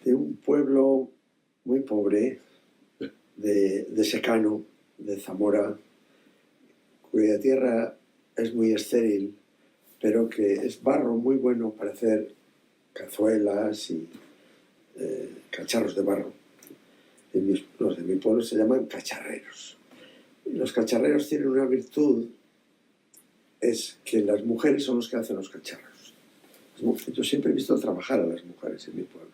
de un pueblo muy pobre, de secano, de Zamora, cuya tierra es muy estéril, pero que es barro muy bueno para hacer cazuelas y cacharros de barro. Los de mi pueblo se llaman cacharreros. Y los cacharreros tienen una virtud, es que las mujeres son los que hacen los cacharros. Yo siempre he visto trabajar a las mujeres en mi pueblo,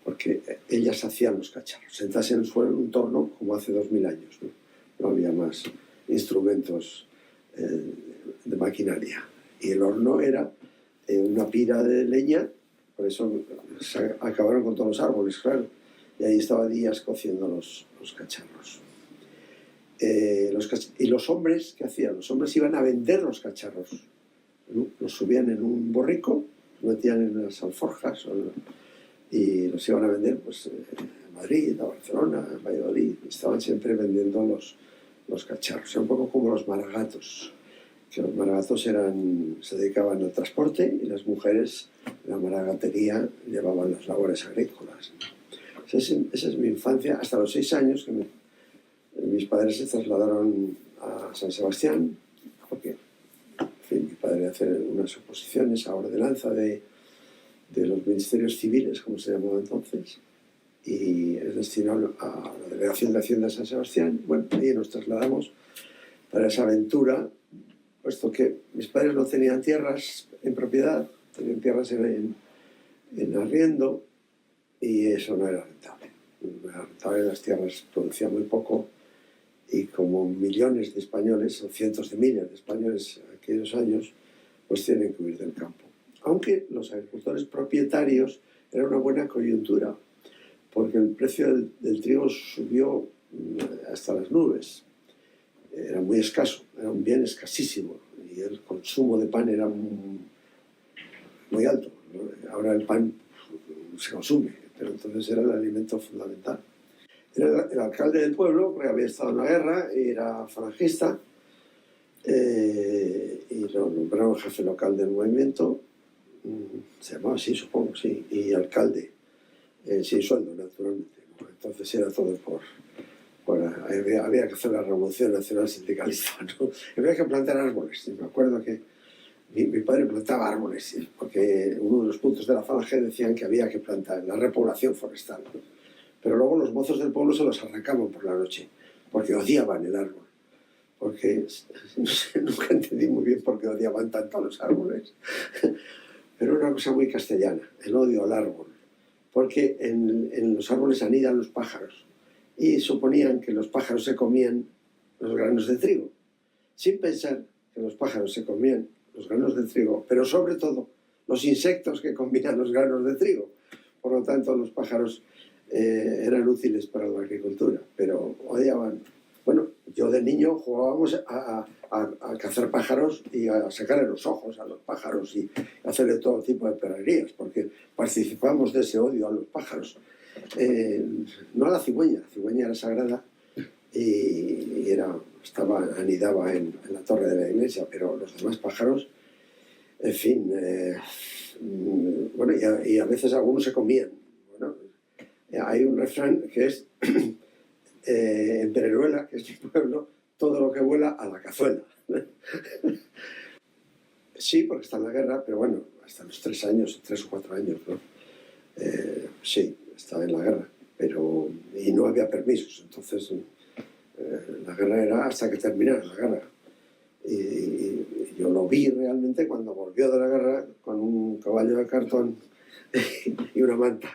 porque ellas hacían los cacharros, sentadas en el suelo en un torno como hace 2000 años. No había más instrumentos de maquinaria. Y el horno era una pira de leña, por eso se acabaron con todos los árboles, claro. Y ahí estaba días cociendo los cacharros. Y los hombres, ¿qué hacían? Los hombres iban a vender los cacharros. Los subían en un borrico, los metían en las alforjas y los iban a vender pues, en Madrid, a Barcelona, en Valladolid. Estaban siempre vendiendo los cacharros. Era un poco como los maragatos, que los maragatos se dedicaban al transporte y las mujeres en la maragatería llevaban las labores agrícolas. Esa es mi infancia, hasta los 6 años que mis padres se trasladaron a San Sebastián, porque en fin, mi padre hace unas oposiciones a ordenanza de los ministerios civiles, como se llamaba entonces, y es destinado a la Delegación de Hacienda de San Sebastián. Bueno, ahí nos trasladamos para esa aventura, puesto que mis padres no tenían tierras en propiedad, tenían tierras en arriendo, y eso no era rentable. No era rentable, las tierras producían muy poco, y como millones de españoles, o cientos de miles de españoles en aquellos años, pues tienen que huir del campo. Aunque los agricultores propietarios era una buena coyuntura, porque el precio del trigo subió hasta las nubes. Era muy escaso, era un bien escasísimo, y el consumo de pan era muy alto, ¿no? Ahora el pan se consume, pero entonces era el alimento fundamental. Era el alcalde del pueblo, porque había estado en la guerra, y era falangista, y lo nombraron jefe local del movimiento, se llamaba así, supongo, sí, y alcalde, sin sueldo, naturalmente, ¿no? Entonces era todo había que hacer la revolución nacional sindicalista, ¿no? Había que plantar árboles. Y me acuerdo que mi padre plantaba árboles, porque uno de los puntos de la falange decían que había que plantar la repoblación forestal, ¿no? Pero luego los mozos del pueblo se los arrancaban por la noche, porque odiaban el árbol. Porque, no sé, nunca entendí muy bien por qué odiaban tanto a los árboles. Pero era una cosa muy castellana, el odio al árbol. Porque en los árboles anidan los pájaros. Y suponían que los pájaros se comían los granos de trigo, sin pensar que los pájaros se comían los granos de trigo, pero sobre todo los insectos que comían los granos de trigo. Por lo tanto, los pájaros eran útiles para la agricultura, pero odiaban. Bueno, yo de niño jugábamos a cazar pájaros y a sacarle los ojos a los pájaros y hacerle todo tipo de perrerías, porque participamos de ese odio a los pájaros. No a la cigüeña era sagrada y anidaba en la torre de la iglesia, pero los demás pájaros, en fin, bueno, y a veces algunos se comían. Bueno, hay un refrán que es en Pereruela, que es mi pueblo, todo lo que vuela a la cazuela. Sí, porque está en la guerra, pero bueno, hasta los 3 o 4 años, ¿no? Sí, estaba en la guerra, y no había permisos, entonces la guerra era hasta que terminara la guerra. Y yo lo vi realmente cuando volvió de la guerra con un caballo de cartón y una manta.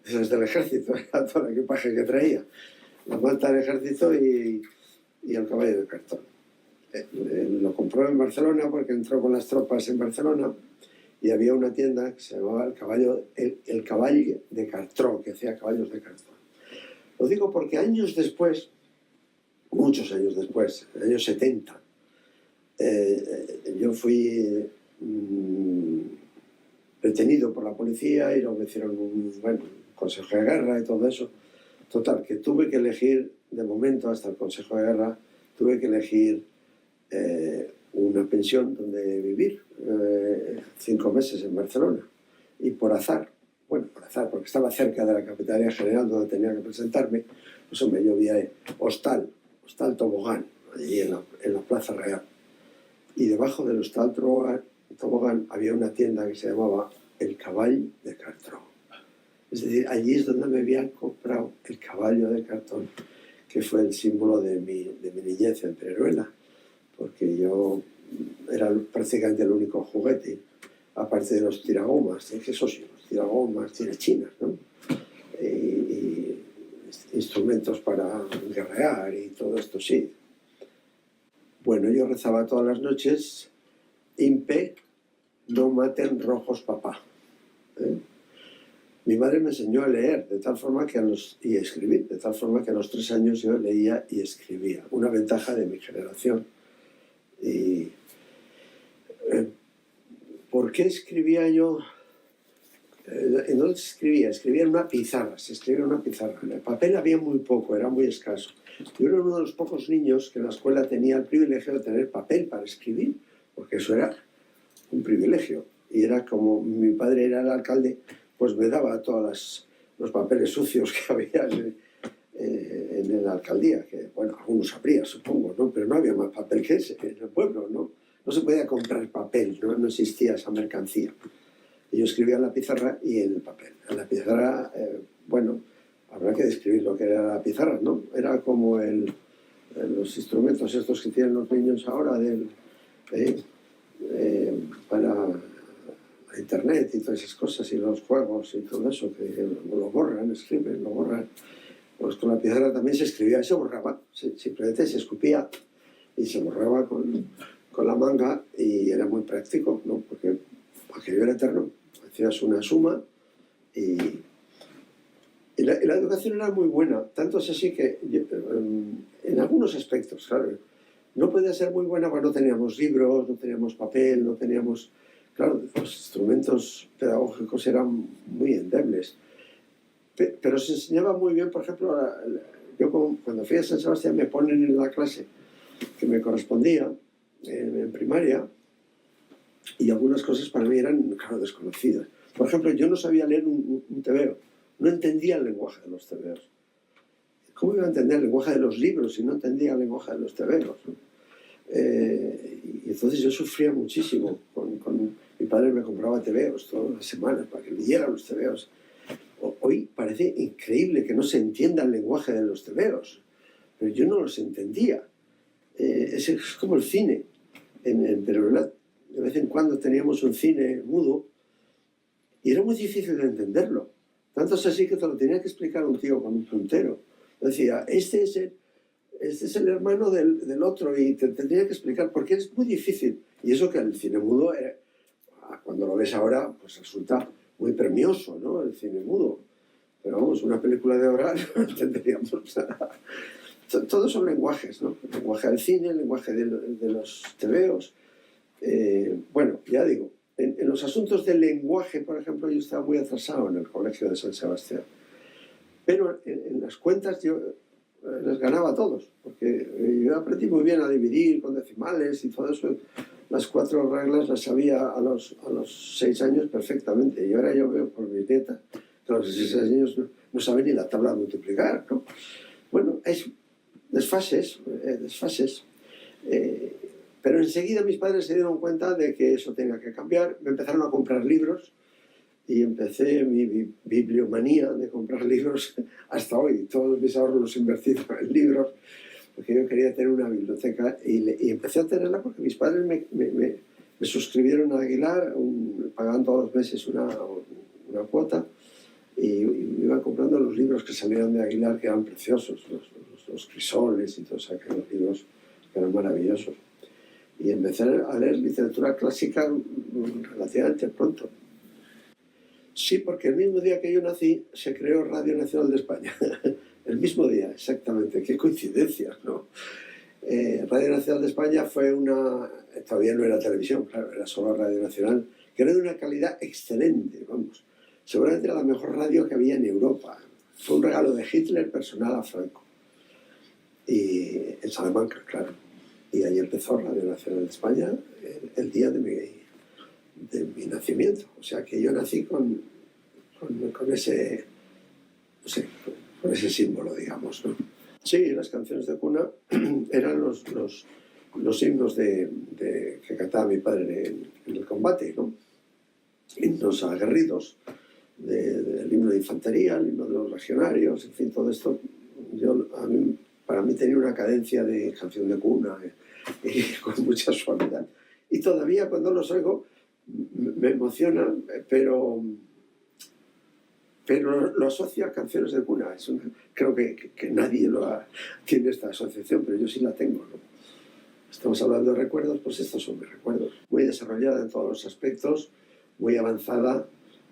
Eso es del ejército, era todo el equipaje que traía. La manta del ejército y el caballo de cartón. Lo compró en Barcelona porque entró con las tropas en Barcelona y había una tienda que se llamaba el caballo de Cartró, que hacía caballos de cartón. Lo digo porque años después, muchos años después, en los años 70, yo fui detenido por la policía y luego me hicieron un consejo de guerra y todo eso. Total, que tuve que elegir, de momento, hasta el consejo de guerra, tuve que elegir una pensión donde vivir, 5 meses en Barcelona. Y por azar, empezar, porque estaba cerca de la Capitanía General donde tenía que presentarme, pues hombre, yo vi Hostal Tobogán, allí en la Plaza Real. Y debajo del Hostal Tobogán había una tienda que se llamaba El Caball de Cartró. Es decir, allí es donde me habían comprado el caballo de cartón, que fue el símbolo de mi niñez en Teruel, porque yo era prácticamente el único juguete, aparte de los tiragomas, que eso sí, los tiragomas tirachinas, ¿no? Y instrumentos para guerrear y todo esto, sí. Bueno, yo rezaba todas las noches, Impe, no maten rojos papá. Mi madre me enseñó a leer de tal forma que y escribir, de tal forma que a los 3 años yo leía y escribía. Una ventaja de mi generación. Y, ¿por qué escribía yo? No escribía en una pizarra, se escribía en una pizarra. En el papel había muy poco, era muy escaso. Yo era uno de los pocos niños que en la escuela tenía el privilegio de tener papel para escribir, porque eso era un privilegio. Y era como mi padre era el alcalde, pues me daba todos los papeles sucios que había en la alcaldía, que, bueno, algunos habría, supongo, ¿no? Pero no había más papel que ese en el pueblo, ¿no? No se podía comprar papel, no existía esa mercancía. Y yo escribía en la pizarra y en el papel. En la pizarra, bueno, habrá que describir lo que era la pizarra, ¿no? Era como los instrumentos estos que tienen los niños ahora para internet y todas esas cosas, y los juegos y todo eso, que lo borran, escriben, lo borran. Pues con la pizarra también se escribía y se borraba, simplemente se escupía y se borraba con la manga, y era muy práctico, ¿no? Porque aquello era eterno, hacías una suma y la educación era muy buena, tanto es así que en algunos aspectos, claro, no podía ser muy buena porque no teníamos libros, no teníamos papel, no teníamos... Claro, los instrumentos pedagógicos eran muy endebles. Pero se enseñaba muy bien, por ejemplo, yo cuando fui a San Sebastián me ponen en la clase que me correspondía en primaria, y algunas cosas para mí eran, claro, desconocidas. Por ejemplo, yo no sabía leer un tebeo, no entendía el lenguaje de los tebeos. ¿Cómo iba a entender el lenguaje de los libros si no entendía el lenguaje de los tebeos, ¿no? Y entonces yo sufría muchísimo. Mi padre me compraba tebeos todas las semanas para que leyera los tebeos. Hoy parece increíble que no se entienda el lenguaje de los tebeos, pero yo no los entendía. Es como el cine. Pero de vez en cuando teníamos un cine mudo y era muy difícil de entenderlo. Tanto es así que te lo tenía que explicar un tío con un puntero. Decía, este es el hermano del otro, y te tendría que explicar porque es muy difícil. Y eso que el cine mudo, cuando lo ves ahora, pues resulta muy premioso, ¿no? El cine mudo. Pero vamos, una película de ahora no entenderíamos nada. Todos son lenguajes, ¿no? El lenguaje del cine, el lenguaje de los tebeos. Bueno, ya digo, en los asuntos del lenguaje, por ejemplo, yo estaba muy atrasado en el colegio de San Sebastián. Pero en las cuentas yo les ganaba a todos, porque yo aprendí muy bien a dividir con decimales y todo eso. Las 4 reglas las sabía a los 6 años perfectamente. Y ahora yo veo por mi nieta que a los 6 años no saben ni la tabla de multiplicar, ¿no? Bueno, es desfases. Pero enseguida mis padres se dieron cuenta de que eso tenía que cambiar. Me empezaron a comprar libros y empecé mi bibliomanía de comprar libros hasta hoy. Todos mis ahorros los he invertido en libros, porque yo quería tener una biblioteca, y empecé a tenerla porque mis padres me suscribieron a Aguilar, pagaban todos los meses una cuota, y iban comprando los libros que salían de Aguilar, que eran preciosos, los crisoles y todos aquellos libros que eran maravillosos. Y empecé a leer literatura clásica relativamente pronto. Sí, porque el mismo día que yo nací se creó Radio Nacional de España. El mismo día, exactamente. Qué coincidencia, ¿no? Radio Nacional de España fue todavía no era televisión, claro, era solo Radio Nacional, que era de una calidad excelente, vamos. Seguramente era la mejor radio que había en Europa. Fue un regalo de Hitler personal a Franco. Y en Salamanca, claro. Y ahí empezó Radio Nacional de España el día de mi nacimiento. O sea que yo nací con con ese, no sé, con ese símbolo, digamos, ¿no? Sí, las canciones de cuna eran los himnos que cantaba mi padre en el combate, ¿no? Himnos aguerridos, del himno de infantería, el himno de los legionarios, en fin, todo esto. Para mí tenía una cadencia de canción de cuna y con mucha suavidad. Y todavía cuando los oigo me emociona, pero lo asocio a canciones de cuna. Creo que nadie tiene esta asociación, pero yo sí la tengo, ¿no? Estamos hablando de recuerdos, pues estos son mis recuerdos. Muy desarrollada en todos los aspectos, muy avanzada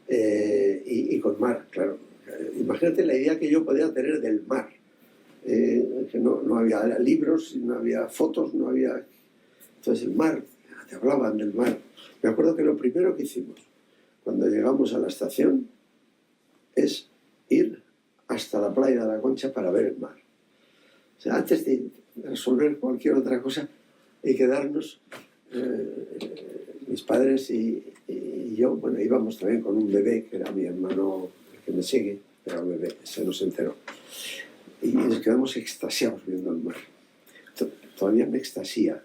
y con mar, claro. Imagínate la idea que yo podía tener del mar. Que no había libros, no había fotos, no había... Entonces el mar, te hablaban del mar. Me acuerdo que lo primero que hicimos cuando llegamos a la estación es ir hasta la playa de la Concha para ver el mar. O sea, antes de resolver cualquier otra cosa, hay que darnos, mis padres y yo, bueno, íbamos también con un bebé, que era mi hermano, el que me sigue, era un bebé, se nos enteró. Y nos quedamos extasiados viendo el mar. Todavía me extasía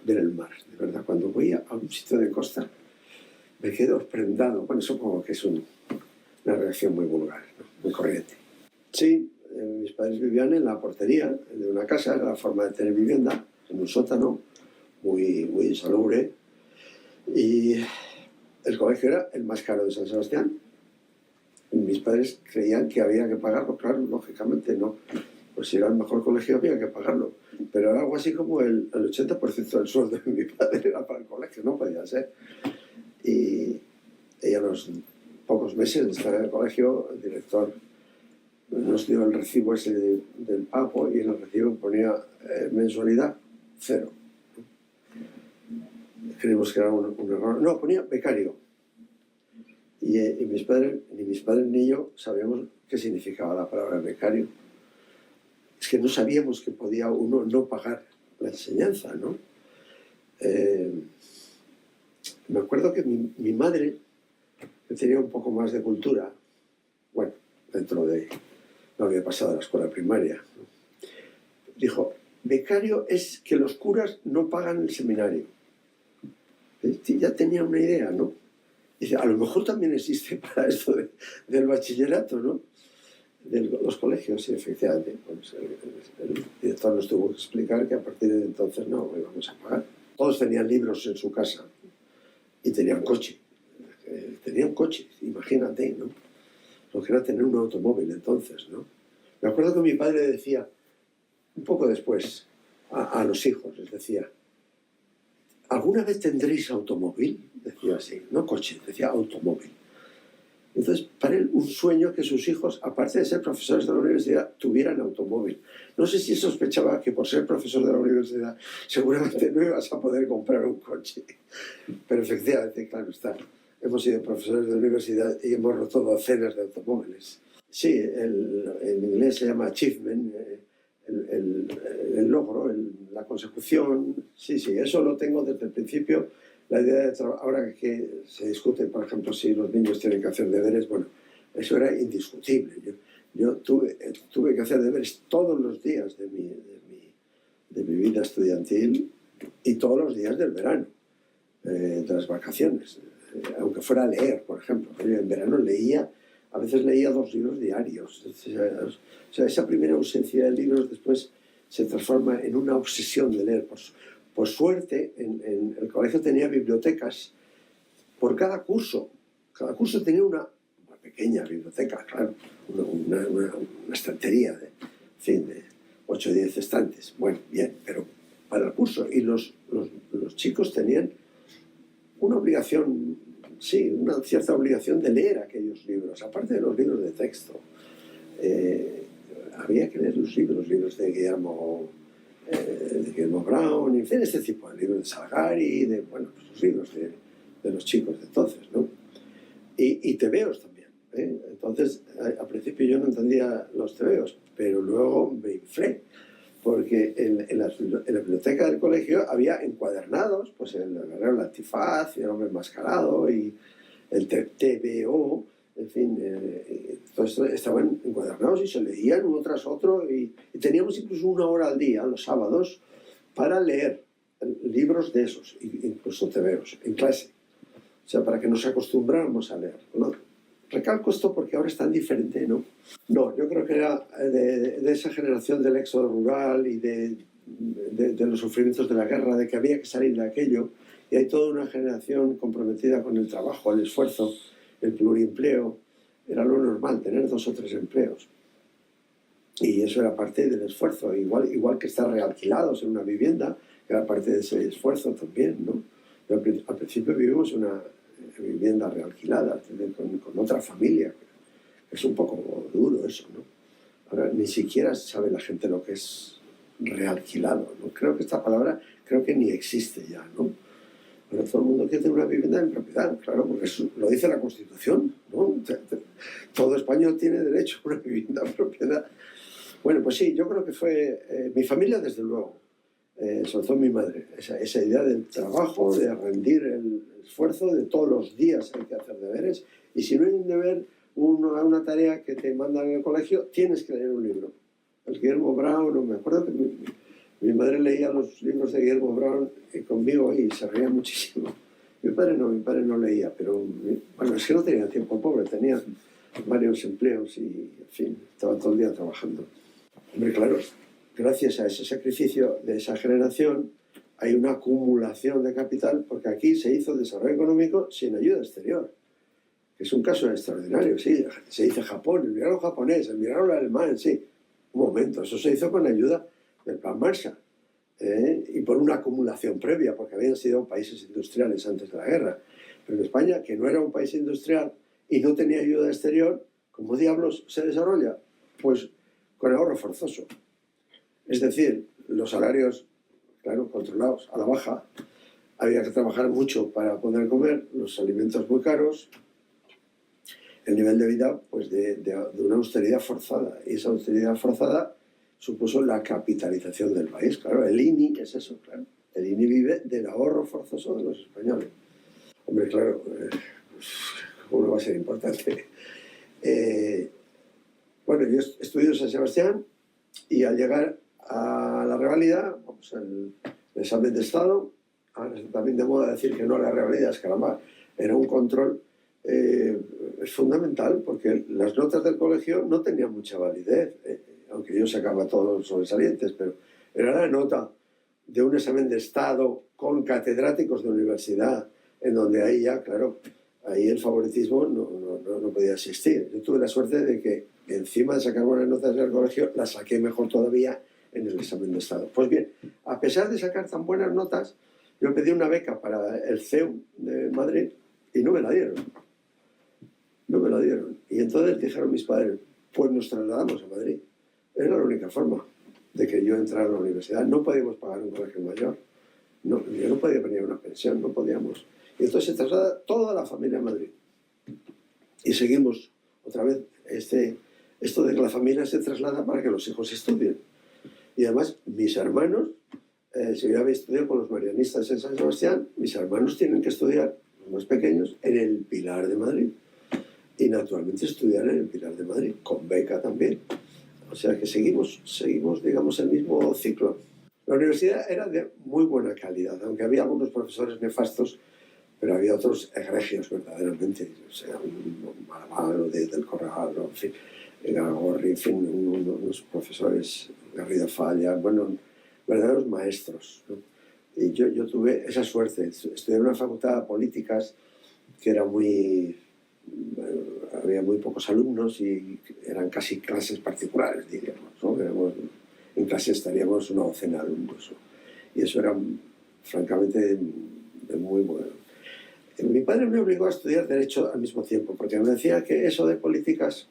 ver el mar, de verdad. Cuando voy a un sitio de costa, me quedo prendado. Bueno, supongo que es una reacción muy vulgar, ¿no? Muy corriente. Sí, mis padres vivían en la portería de una casa, era la forma de tener vivienda, en un sótano, muy insalubre. Y el colegio era el más caro de San Sebastián. Mis padres creían que había que pagarlo, claro, lógicamente no. Pues si era el mejor colegio había que pagarlo. Pero era algo así como el 80% del sueldo de mi padre era para el colegio, no podía ser. Y a los pocos meses de estar en el colegio, el director nos dio el recibo ese del pago y en el recibo ponía mensualidad 0. Creímos que era un error. No, ponía becario. Y ni mis padres ni yo sabíamos qué significaba la palabra becario. Es que no sabíamos que podía uno no pagar la enseñanza, ¿no? Me acuerdo que mi madre, que tenía un poco más de cultura, bueno, no había pasado a la escuela primaria, ¿no? Dijo, becario es que los curas no pagan el seminario. Ya tenía una idea, ¿no? Dice, a lo mejor también existe para esto del bachillerato, ¿no? De los colegios, sí, efectivamente. Pues el director nos tuvo que explicar que a partir de entonces no íbamos a pagar. Todos tenían libros en su casa y tenían coche. Imagínate, ¿no? Lo que era tener un automóvil entonces, ¿no? Me acuerdo que mi padre decía, un poco después, a los hijos, les decía, ¿alguna vez tendréis automóvil? Decía así, no coche, decía automóvil. Entonces, para él, un sueño que sus hijos, aparte de ser profesores de la universidad, tuvieran automóvil. No sé si sospechaba que por ser profesor de la universidad seguramente no ibas a poder comprar un coche. Pero efectivamente, claro está, hemos sido profesores de la universidad y hemos roto docenas de automóviles. Sí, en inglés se llama achievement, el logro, la consecución. Sí, eso lo tengo desde el principio. La idea de ahora que se discute, por ejemplo, si los niños tienen que hacer deberes, bueno, eso era indiscutible. Yo tuve que hacer deberes todos los días de mi vida estudiantil y todos los días del verano, de las vacaciones, aunque fuera a leer, por ejemplo. Yo en verano a veces leía 2 libros diarios. O sea, esa primera ausencia de libros después se transforma en una obsesión de leer. Por suerte, en el colegio tenía bibliotecas por cada curso. Cada curso tenía una pequeña biblioteca, claro, una estantería de 8 o 10 estantes. Bueno, bien, pero para el curso. Y los chicos tenían una obligación, sí, una cierta obligación de leer aquellos libros, aparte de los libros de texto. Había que leer los libros de Guillermo Brown, en fin, este tipo de libros de Salgari, los libros de los chicos de entonces, ¿no? Y tebeos también, ¿eh? Entonces, al principio yo no entendía los tebeos, pero luego me inflé, porque en la biblioteca del colegio había encuadernados, pues el guerrero del antifaz, y el hombre enmascarado, y el TVO, en fin, todo esto estaban encuadernados y se leían uno tras otro y teníamos incluso 1 hora al día, los sábados, para leer libros de esos, incluso tebeos, en clase. O sea, para que nos acostumbráramos a leer, ¿no? Recalco esto porque ahora es tan diferente, ¿no? No, yo creo que era de esa generación del éxodo rural y de los sufrimientos de la guerra, de que había que salir de aquello, y hay toda una generación comprometida con el trabajo, el esfuerzo, el pluriempleo. Era lo normal, tener 2 o 3 empleos. Y eso era parte del esfuerzo, igual que estar realquilados en una vivienda, era parte de ese esfuerzo también, ¿no? Al principio vivimos en una vivienda realquilada, con otra familia. Es un poco duro eso, ¿no? Ahora ni siquiera sabe la gente lo que es realquilado, ¿no? Creo que esta palabra ni existe ya, ¿no? Ahora todo el mundo quiere tener una vivienda en propiedad, claro, porque eso lo dice la Constitución, ¿no? Todo español tiene derecho a una vivienda en propiedad. Bueno, pues sí, yo creo que fue mi familia, desde luego, sobre todo mi madre, esa idea del trabajo, de rendir el esfuerzo, de todos los días hay que hacer deberes, y si no hay un deber, una tarea que te mandan en el colegio, tienes que leer un libro. El Guillermo Brown, no me acuerdo que mi madre leía los libros de Guillermo Brown conmigo y se reía muchísimo. Mi padre no leía, pero bueno, es que no tenía tiempo, pobre, tenía varios empleos y, en fin, estaba todo el día trabajando. Hombre, claro, gracias a ese sacrificio de esa generación hay una acumulación de capital, porque aquí se hizo desarrollo económico sin ayuda exterior, que es un caso extraordinario. Sí, se dice Japón, el milagro japonés, el milagro alemán, sí. Un momento, eso se hizo con ayuda del Plan Marshall, y por una acumulación previa, porque habían sido países industriales antes de la guerra. Pero en España, que no era un país industrial y no tenía ayuda exterior, ¿cómo diablos se desarrolla? Pues con ahorro forzoso. Es decir, los salarios, claro, controlados a la baja, había que trabajar mucho para poder comer, los alimentos muy caros, el nivel de vida pues de una austeridad forzada. Y esa austeridad forzada supuso la capitalización del país. Claro, el INI es eso, claro. El INI vive del ahorro forzoso de los españoles. Hombre, claro, ¿cómo no va a ser importante? Bueno, yo estudio en San Sebastián y al llegar a la reválida, pues el examen de Estado, ahora está también de moda decir que no la reválida, es caramba, era un control es fundamental, porque las notas del colegio no tenían mucha validez, aunque yo sacaba todos los sobresalientes, pero era la nota de un examen de Estado con catedráticos de universidad, en donde ahí ya, claro, ahí el favoritismo no podía existir. Yo tuve la suerte de que encima de sacar buenas notas del colegio, las saqué mejor todavía en el examen de Estado. Pues bien, a pesar de sacar tan buenas notas, yo pedí una beca para el CEU de Madrid y no me la dieron. No me la dieron. Y entonces dijeron mis padres, pues nos trasladamos a Madrid. Era la única forma de que yo entrara a la universidad. No podíamos pagar un colegio mayor. No, yo no podía venir a una pensión, no podíamos. Y entonces se traslada toda la familia a Madrid. Y seguimos otra vez esto de que la familia se traslada para que los hijos estudien. Y además, mis hermanos, si yo había estudiado con los marianistas en San Sebastián, mis hermanos tienen que estudiar, los más pequeños, en el Pilar de Madrid. Y naturalmente estudiar en el Pilar de Madrid, con beca también. O sea que seguimos, digamos, el mismo ciclo. La universidad era de muy buena calidad, aunque había algunos profesores nefastos, pero había otros egregios verdaderamente. O sea, un Maravalo del Corral, en fin, Gargorri, en fin, unos profesores, Garrido Falla, bueno, verdaderos maestros, ¿no? Y yo tuve esa suerte. Estudié en una facultad de políticas que era había muy pocos alumnos y eran casi clases particulares, diríamos, ¿no? En clase estaríamos una docena de alumnos, ¿no? Y eso era francamente muy bueno. Mi padre me obligó a estudiar Derecho al mismo tiempo, porque me decía que eso de políticas,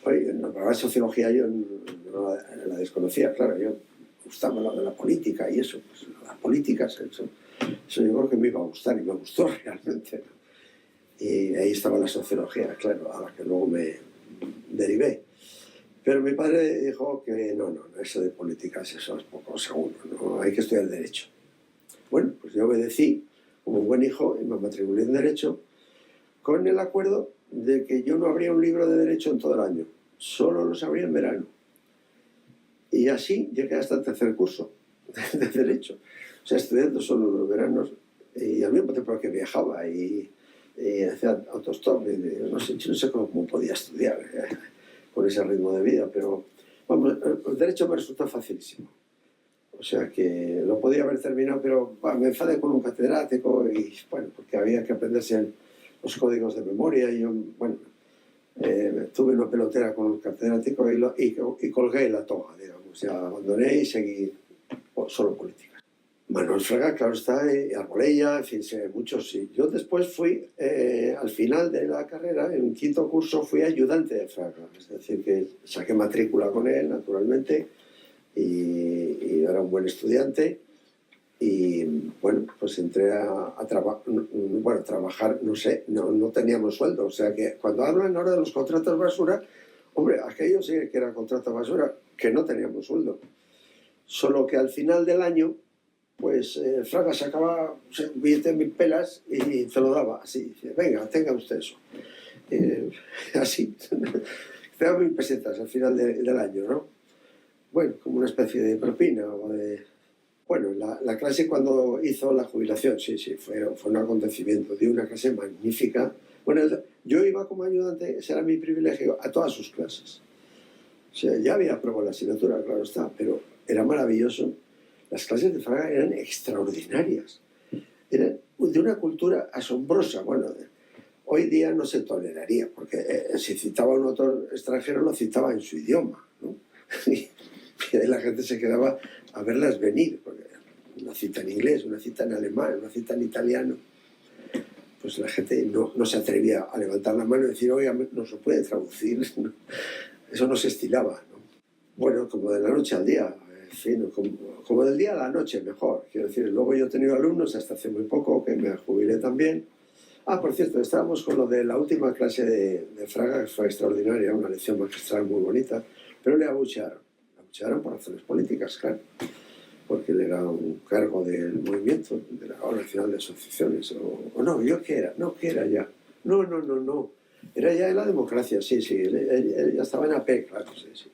oye, la sociología yo no la desconocía, claro, yo gustaba lo de la política y eso, pues las políticas, eso yo creo que me iba a gustar y me gustó realmente, ¿no? Y ahí estaba la sociología, claro, a la que luego me derivé. Pero mi padre dijo que no, eso de políticas, eso es poco seguro, no, hay que estudiar Derecho. Bueno, pues yo obedecí como un buen hijo y me matriculé en Derecho con el acuerdo de que yo no abría un libro de derecho en todo el año, solo los abría en verano. Y así llegué hasta el tercer curso de derecho, o sea, estudiando solo los veranos, y al mismo tiempo que viajaba y hacía autostop, no sé cómo podía estudiar con ese ritmo de vida, pero vamos, el derecho me resultó facilísimo. O sea que lo podía haber terminado, pero bueno, me enfadé con un catedrático y bueno, porque había que aprenderse los códigos de memoria y yo, bueno, tuve una pelotera con el catedrático y colgué la toga, digamos, ya abandoné y seguí solo política. Manuel Fraga, claro está, y Arbolella, en fin, muchos sí. Yo después fui, al final de la carrera, en quinto curso, fui ayudante de Fraga, es decir, que saqué matrícula con él, naturalmente, y era un buen estudiante, y bueno, pues entré a trabajar, no sé, no teníamos sueldo, o sea que cuando hablan ahora de los contratos basura, hombre, aquello sí que era contrato basura, que no teníamos sueldo, solo que al final del año, pues Fraga sacaba un billete de 1000 pelas y te lo daba así, dice, venga, tenga usted eso. Así, te daba 1000 pesetas al final del año, ¿no? Bueno, como una especie de propina o de... Bueno, la clase cuando hizo la jubilación, sí, fue un acontecimiento, dio una clase magnífica. Bueno, yo iba como ayudante, ese era mi privilegio, a todas sus clases. O sea, ya había aprobado la asignatura, claro está, pero era maravilloso. Las clases de Fraga eran extraordinarias, eran de una cultura asombrosa. Bueno, hoy día no se toleraría, porque si citaba a un autor extranjero lo citaba en su idioma, ¿no? Y ahí la gente se quedaba a verlas venir, porque una cita en inglés, una cita en alemán, una cita en italiano, pues la gente no se atrevía a levantar la mano y decir, oiga, no se puede traducir, eso no se estilaba, ¿no? Bueno, como de la noche al día, en fin, como del día a la noche mejor, quiero decir, luego yo he tenido alumnos hasta hace muy poco, que me jubilé también. Por cierto, estábamos con lo de la última clase de Fraga, que fue extraordinaria, una lección magistral muy bonita, pero le abuchearon por razones políticas, claro, porque él era un cargo del movimiento, de la Hora Nacional de Asociaciones, o no, ¿qué era ya? No, era ya en la democracia, sí, él ya estaba en AP, claro, sí.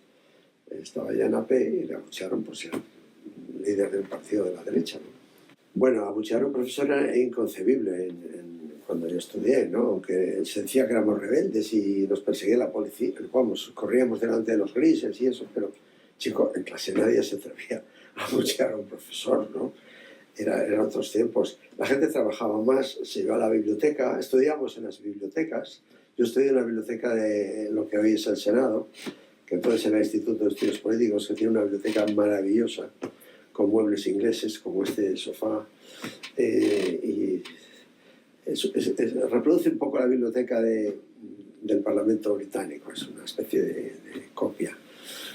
Estaba ya en AP y le abuchearon por ser líder del partido de la derecha, ¿no? Bueno, abuchear a un profesor era inconcebible cuando yo estudié, ¿no? Aunque se decía que éramos rebeldes y nos perseguía la policía, vamos, corríamos delante de los grises y eso, pero, chico, en clase nadie se atrevía a abuchear a un profesor, ¿no? Eran otros tiempos. La gente trabajaba más, se iba a la biblioteca, estudiábamos en las bibliotecas. Yo estudié en la biblioteca de lo que hoy es el Senado, que entonces era el Instituto de Estudios Políticos, que tiene una biblioteca maravillosa, con muebles ingleses como este sofá, y reproduce un poco la biblioteca del Parlamento británico, es una especie de copia.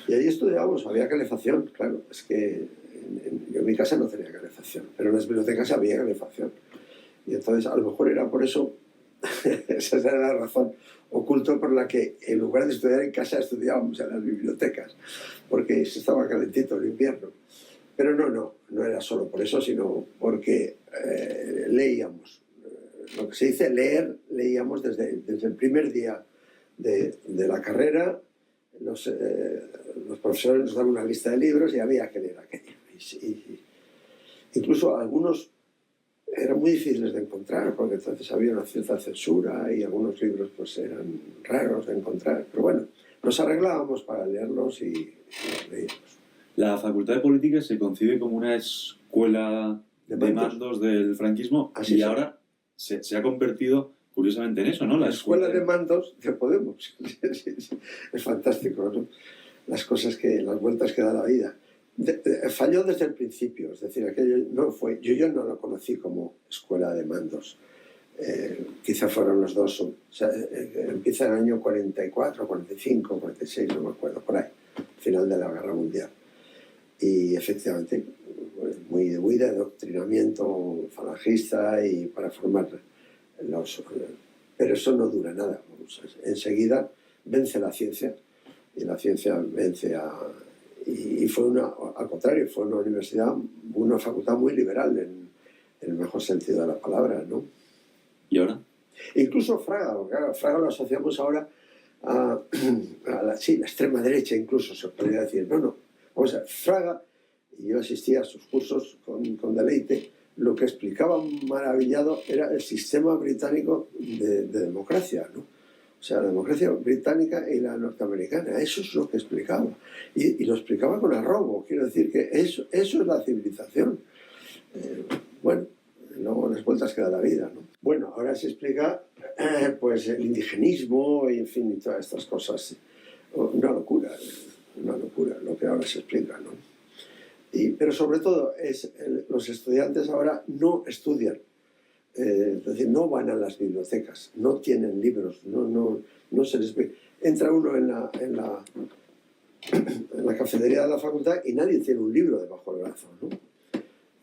Y allí estudiábamos, había calefacción, claro, es que yo en mi casa no tenía calefacción, pero en las bibliotecas había calefacción. Y entonces a lo mejor era por eso, esa era la razón oculta por la que en lugar de estudiar en casa estudiábamos en las bibliotecas, porque se estaba calentito el invierno. Pero no era solo por eso, sino porque leíamos. Lo que se dice leer, leíamos desde el primer día de la carrera. Los profesores nos daban una lista de libros y había que leer aquello. Incluso algunos eran muy difíciles de encontrar, porque entonces había una cierta censura y algunos libros pues eran raros de encontrar. Pero bueno, nos arreglábamos para leerlos y los leíamos. La Facultad de Política se concibe como una escuela de mandos del franquismo. Así y sí. Ahora se ha convertido curiosamente en eso, ¿no? La escuela de mandos de Podemos. Es fantástico, ¿no? Las vueltas que da la vida. Falló desde el principio, es decir, aquello no fue, yo no lo conocí como escuela de mandos. Quizá fueron los dos, o sea, empieza en el año 44, 45, 46, no me acuerdo, por ahí, final de la Guerra Mundial. Y efectivamente, muy de adoctrinamiento falangista y para formar pero eso no dura nada. Enseguida vence la ciencia y la ciencia vence y fue al contrario, fue una universidad, una facultad muy liberal en el mejor sentido de la palabra, ¿no? ¿Y ahora? Incluso Fraga, porque claro, Fraga lo asociamos ahora a la extrema derecha, incluso se podría decir. No. Vamos a ver, Fraga, y yo asistía a sus cursos con deleite, lo que explicaba maravillado era el sistema británico de democracia, ¿no? O sea, la democracia británica y la norteamericana, eso es lo que explicaba. Y lo explicaba con arrobo, quiero decir que eso es la civilización. Bueno, luego las vueltas que da la vida, ¿no? Bueno, ahora se explica pues el indigenismo y en fin, y todas estas cosas. Una locura lo que ahora se explica, ¿no? Pero sobre todo los estudiantes ahora no estudian, es decir, no van a las bibliotecas, no tienen libros, no se les ve. Entra uno en la cafetería de la facultad y nadie tiene un libro debajo del brazo, ¿no?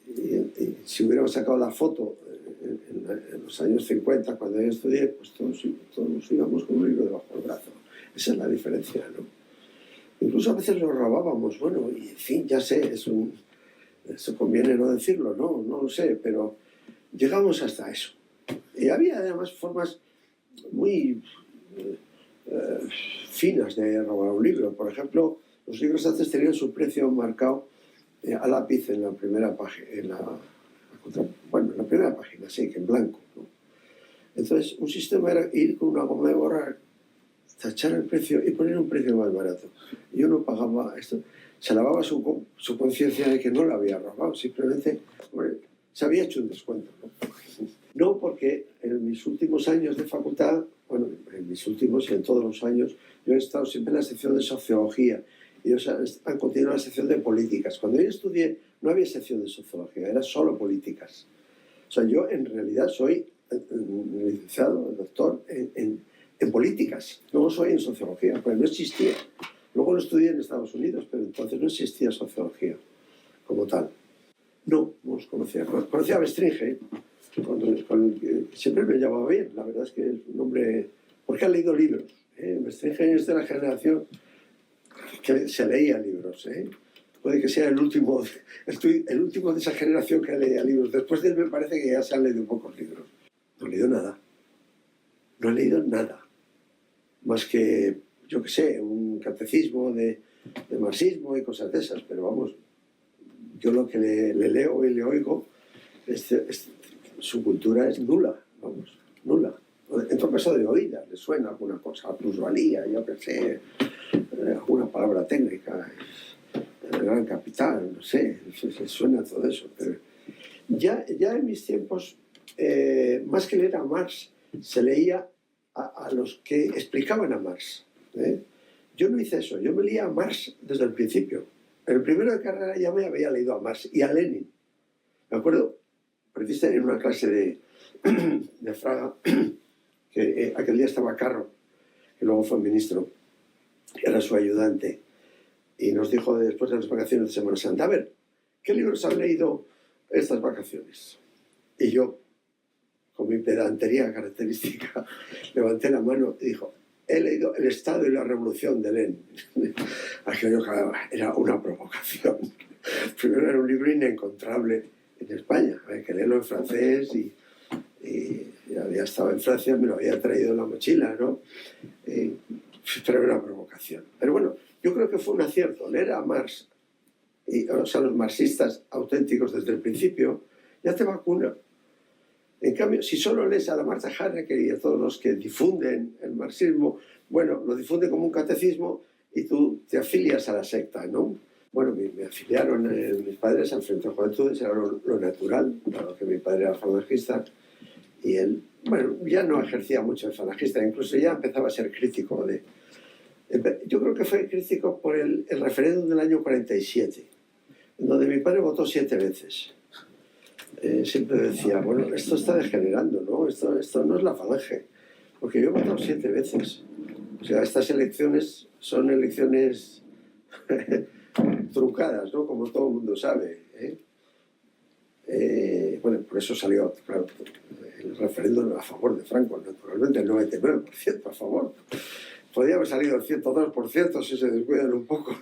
Y si hubiéramos sacado la foto en los años 50, cuando yo estudié, pues todos íbamos con un libro debajo del brazo. Esa es la diferencia, ¿no? Incluso a veces lo robábamos, bueno, y en fin, ya sé, eso conviene no decirlo, no lo sé, pero llegamos hasta eso. Y había además formas muy finas de robar un libro. Por ejemplo, los libros antes tenían su precio marcado a lápiz en la primera página, en la primera página, sí, que en blanco, ¿no? Entonces, un sistema era ir con una goma de borrar, tachar el precio y poner un precio más barato. Yo no pagaba esto. Se lavaba su conciencia de que no lo había robado, simplemente se había hecho un descuento, ¿no? No, porque en mis últimos años de facultad, bueno, en mis últimos y en todos los años, yo he estado siempre en la sección de sociología y ellos han continuado en la sección de políticas. Cuando yo estudié no había sección de sociología, era solo políticas. O sea, yo en realidad soy licenciado, doctor en políticas, luego soy en sociología, pues no existía. Luego lo estudié en Estados Unidos, pero entonces no existía sociología como tal. No los conocía. Conocía a Bestringe, con el que siempre me llamaba bien. La verdad es que es un hombre... porque ha leído libros. Bestringe es de la generación que se leía libros. Puede que sea el último de esa generación que leía libros. Después de él me parece que ya se han leído pocos libros. No he leído nada. No he leído nada. Más que, yo qué sé, un catecismo de marxismo y cosas de esas. Pero vamos, yo lo que le leo y le oigo, su cultura es nula, vamos, nula. En todo caso de oídas, le suena alguna cosa, plusvalía, yo qué sé, alguna palabra técnica, el gran capital, no sé, suena todo eso. Pero ya en mis tiempos, más que leer a Marx, se leía a los que explicaban a Marx. Yo no hice eso, yo me leía a Marx desde el principio. En el primero de carrera ya me había leído a Marx y a Lenin. Me acuerdo, precisamente en una clase de Fraga, que aquel día estaba Carro, que luego fue ministro, era su ayudante, y nos dijo después de las vacaciones de Semana Santa: a ver, ¿qué libros han leído estas vacaciones? Y yo, con mi pedantería característica, levanté la mano y dijo: he leído El Estado y la Revolución de Lenin. Aquello era una provocación. Primero, era un libro inencontrable en España, había que leerlo en francés y había estado en Francia, me lo había traído en la mochila, ¿no? Pero era una provocación. Pero bueno, yo creo que fue un acierto leer a Marx, o sea, los marxistas auténticos desde el principio, ya te vacuna. En cambio, si solo lees a la Marta Harnecker y a todos los que difunden el marxismo, bueno, lo difunden como un catecismo y tú te afilias a la secta, ¿no? Bueno, me afiliaron mis padres al Frente de Juventudes, era lo natural, dado que mi padre era falangista, y él, bueno, ya no ejercía mucho de falangista, incluso ya empezaba a ser crítico yo creo que fue crítico por el referéndum del año 47, donde mi padre votó 7 veces. Siempre decía, bueno, esto está degenerando, ¿no? Esto no es la falange, porque yo he votado 7 veces. O sea, estas elecciones son elecciones trucadas, ¿no? Como todo el mundo sabe. Bueno, por eso salió, claro, el referéndum a favor de Franco, naturalmente, el 99% a favor. Podría haber salido el 102% si se descuidan un poco.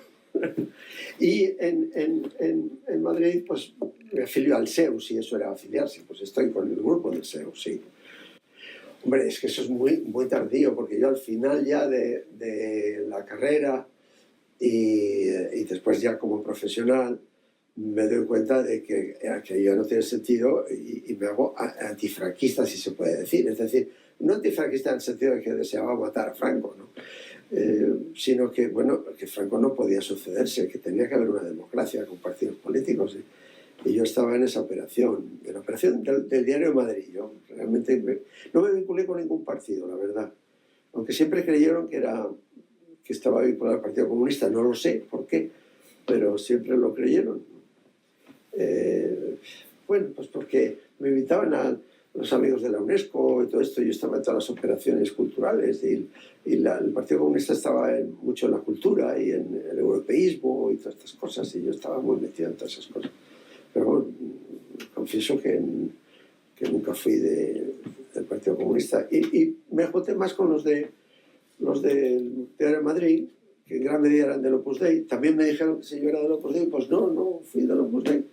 Y en Madrid, pues me afilio al SEUS, y eso era afiliarse, pues estoy con el grupo del SEUS, sí. Hombre, es que eso es muy, muy tardío, porque yo al final ya de la carrera y después ya como profesional me doy cuenta de que aquello no tiene sentido y me hago antifranquista, si se puede decir. Es decir, no antifranquista en el sentido de que deseaba matar a Franco, ¿no? Sino que, bueno, que Franco no podía sucederse, que tenía que haber una democracia con partidos políticos. Y yo estaba en esa operación, en la operación del Diario de Madrid. Yo realmente no me vinculé con ningún partido, la verdad. Aunque siempre creyeron que estaba vinculado al Partido Comunista, no lo sé por qué, pero siempre lo creyeron. Bueno, pues porque me invitaban a los amigos de la UNESCO y todo esto, yo estaba en todas las operaciones culturales y el Partido Comunista estaba mucho en la cultura y en el europeísmo y todas estas cosas, y yo estaba muy metido en todas esas cosas. Pero bueno, confieso que nunca fui del Partido Comunista y me junté más con los del Diario de Madrid, que en gran medida eran del Opus Dei. También me dijeron que si yo era del Opus Dei, pues no fui del Opus Dei.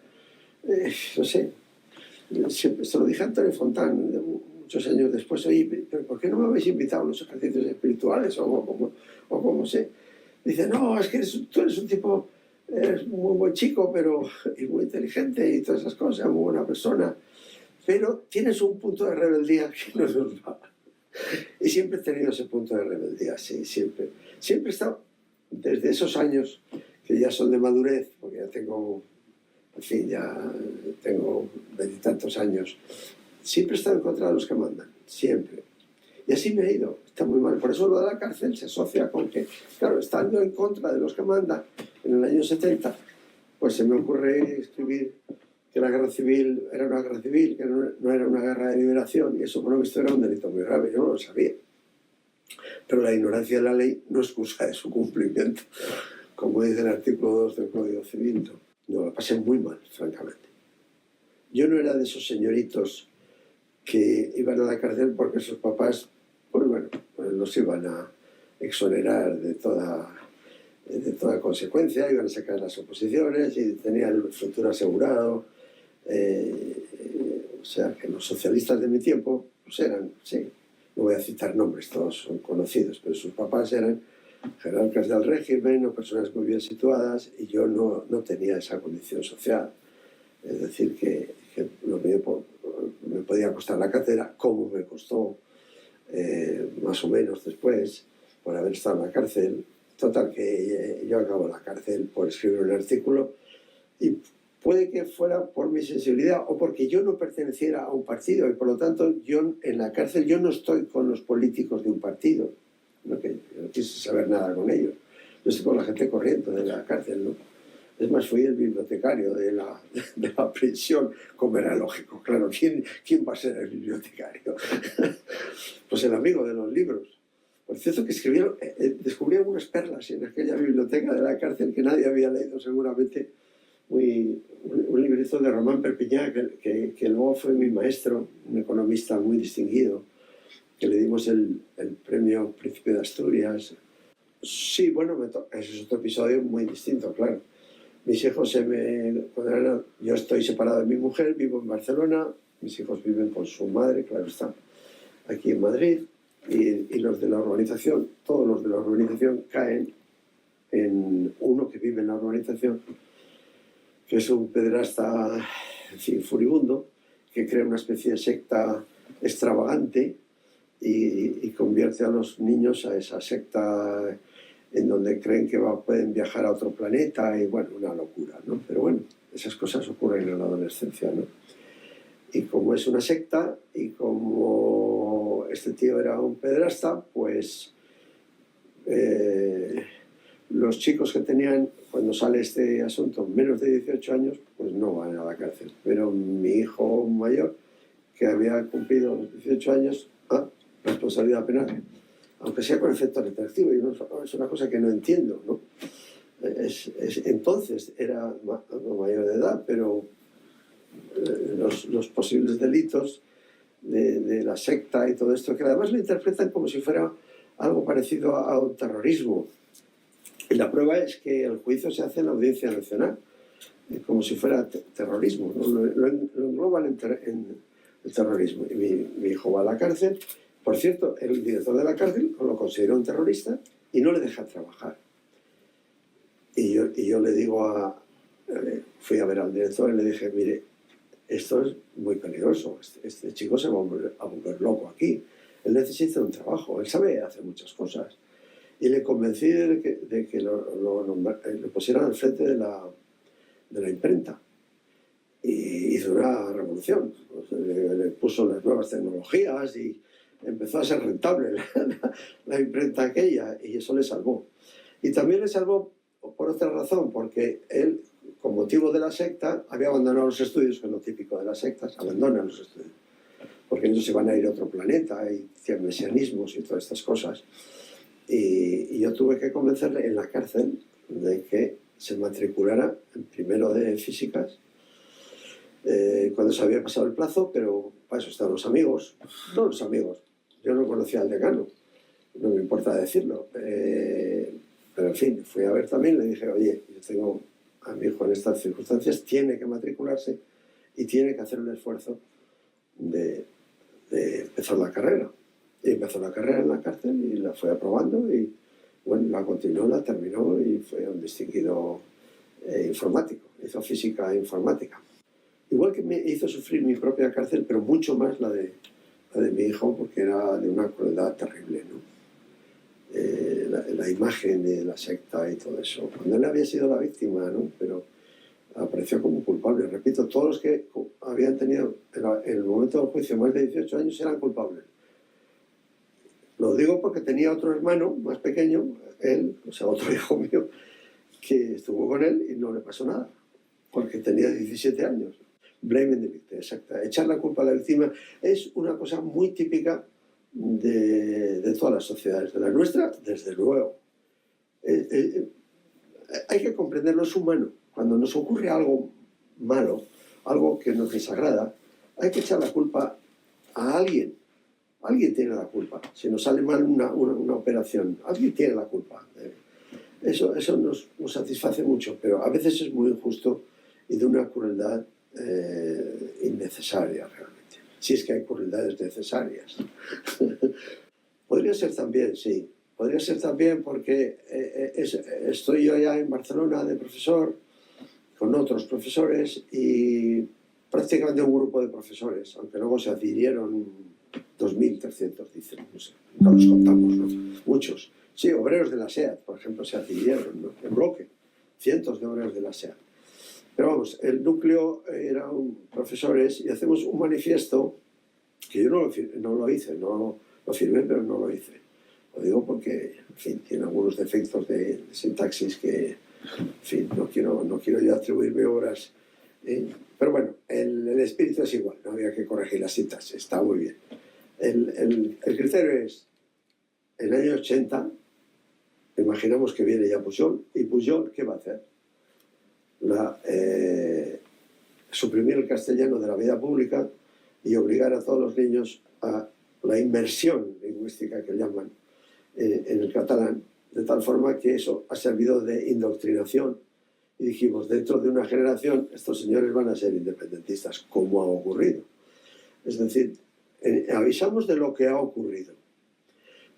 No sé, siempre se lo dije a Antonio Fontán muchos años después: oye, ¿pero por qué no me habéis invitado a los ejercicios espirituales? O como sé. Dice: no, es que tú eres un tipo, eres muy buen chico, y muy inteligente y todas esas cosas, muy buena persona, pero tienes un punto de rebeldía que no nos va. Y siempre he tenido ese punto de rebeldía, sí, siempre. Siempre he estado, desde esos años que ya son de madurez, porque ya tengo, en fin, ya tengo 20 y tantos años, siempre he estado en contra de los que mandan, siempre. Y así me he ido, está muy mal. Por eso lo de la cárcel se asocia con que, claro, estando en contra de los que mandan, en el año 70, pues se me ocurre escribir que la guerra civil era una guerra civil, que no era una guerra de liberación, y eso por lo visto era un delito muy grave, yo no lo sabía. Pero la ignorancia de la ley no excusa de su cumplimiento, como dice el artículo 2 del Código Civil. No, lo pasé muy mal, francamente. Yo no era de esos señoritos que iban a la cárcel porque sus papás, pues bueno, pues los iban a exonerar de toda consecuencia, iban a sacar las oposiciones y tenían el futuro asegurado. O sea, que los socialistas de mi tiempo pues eran, sí, no voy a citar nombres, todos son conocidos, pero sus papás eran jerarcas del régimen o personas muy bien situadas, y yo no tenía esa condición social. Es decir, que lo mío me podía costar la cátedra, como me costó más o menos después, por haber estado en la cárcel. Total, que yo acabo en la cárcel por escribir un artículo, y puede que fuera por mi sensibilidad o porque yo no perteneciera a un partido, y por lo tanto yo en la cárcel yo no estoy con los políticos de un partido, no quise saber nada con ellos, yo estoy con la gente corriente de la cárcel, ¿no? Es más, fui el bibliotecario de la prisión, como era lógico, claro. ¿Quién va a ser el bibliotecario? Pues el amigo de los libros. Por cierto, que descubrí algunas perlas en aquella biblioteca de la cárcel que nadie había leído seguramente. Un librito de Román Perpiñá, que luego fue mi maestro, un economista muy distinguido, que le dimos el premio Príncipe de Asturias. Sí, bueno, ese es otro episodio muy distinto, claro. Mis hijos yo estoy separado de mi mujer, vivo en Barcelona, mis hijos viven con su madre, claro está, aquí en Madrid, y los de la urbanización, todos los de la urbanización caen en uno que vive en la urbanización, que es un pederasta, en fin, furibundo, que crea una especie de secta extravagante y convierte a los niños a esa secta en donde creen que pueden viajar a otro planeta, y bueno, una locura, ¿no? Pero bueno, esas cosas ocurren en la adolescencia, ¿no? Y como es una secta, y como este tío era un pederasta, pues los chicos que tenían, cuando sale este asunto, menos de 18 años, pues no van a la cárcel. Pero mi hijo mayor, que había cumplido los 18 años, responsabilidad penal, aunque sea con efecto retroactivo, y es una cosa que no entiendo, ¿no? Entonces era mayor de edad, pero los posibles delitos de la secta y todo esto, que además lo interpretan como si fuera algo parecido a un terrorismo. Y la prueba es que el juicio se hace en la Audiencia Nacional, como si fuera terrorismo, ¿no? Lo engloban en el terrorismo. Y mi hijo va a la cárcel, Por cierto, el director de la cárcel lo considera un terrorista y no le deja trabajar. Y yo le digo fui a ver al director y le dije, mire, esto es muy peligroso, este chico se va a volver loco aquí, él necesita un trabajo, él sabe hacer muchas cosas. Y le convencí de que le pusieran al frente de la imprenta. Y hizo una revolución, le puso las nuevas tecnologías y empezó a ser rentable la imprenta aquella, y eso le salvó. Y también le salvó por otra razón, porque él, con motivo de la secta, había abandonado los estudios, que es lo típico de las sectas, abandonan los estudios, porque ellos se van a ir a otro planeta, y tienen mesianismos y todas estas cosas. Y yo tuve que convencerle en la cárcel de que se matriculara en primero de físicas, cuando se había pasado el plazo, pero para eso están los amigos, no los amigos. Yo no conocía al decano, no me importa decirlo, pero en fin, fui a ver también, le dije, oye, yo tengo a mi hijo en estas circunstancias, tiene que matricularse y tiene que hacer un esfuerzo de empezar la carrera. Y empezó la carrera en la cárcel y la fue aprobando y bueno, la continuó, la terminó y fue un distinguido informático, hizo física e informática. Igual que me hizo sufrir mi propia cárcel, pero mucho más la de mi hijo, porque era de una crueldad terrible, ¿no? La imagen de la secta y todo eso. Cuando él había sido la víctima, ¿no? Pero apareció como culpable. Repito, todos los que habían tenido en el momento del juicio más de 18 años eran culpables. Lo digo porque tenía otro hermano más pequeño, él, o sea, otro hijo mío, que estuvo con él y no le pasó nada, porque tenía 17 años. Blaming the victim, exacto. Echar la culpa a la víctima es una cosa muy típica de todas las sociedades. De la nuestra, desde luego. Hay que comprenderlo, es humano. Cuando nos ocurre algo malo, algo que nos desagrada, hay que echar la culpa a alguien. Alguien tiene la culpa. Si nos sale mal una operación, alguien tiene la culpa. Eso nos satisface mucho, pero a veces es muy injusto y de una crueldad innecesaria realmente. Si es que hay crueldades necesarias. Podría ser también, sí. Podría ser también porque estoy yo ya en Barcelona de profesor, con otros profesores, y prácticamente un grupo de profesores, aunque luego se adhirieron 2.300, dicen, no sé, no los contamos, ¿no? Muchos. Sí, obreros de la SEAT, por ejemplo, se adhirieron, ¿no? En bloque, cientos de obreros de la SEAT. Pero vamos, el núcleo eran profesores y hacemos un manifiesto que yo no lo hice, no lo firmé, pero no lo hice. Lo digo porque, en fin, tiene algunos defectos de sintaxis que, en fin, no quiero yo atribuirme obras. Pero bueno, el espíritu es igual, no había que corregir la sintaxis, está muy bien. El criterio es, en el año 80, imaginamos que viene ya Pujol, y Pujol, ¿qué va a hacer? Suprimir el castellano de la vida pública y obligar a todos los niños a la inmersión lingüística que llaman en el catalán, de tal forma que eso ha servido de indoctrinación. Y dijimos, dentro de una generación estos señores van a ser independentistas, como ha ocurrido. Es decir, avisamos de lo que ha ocurrido.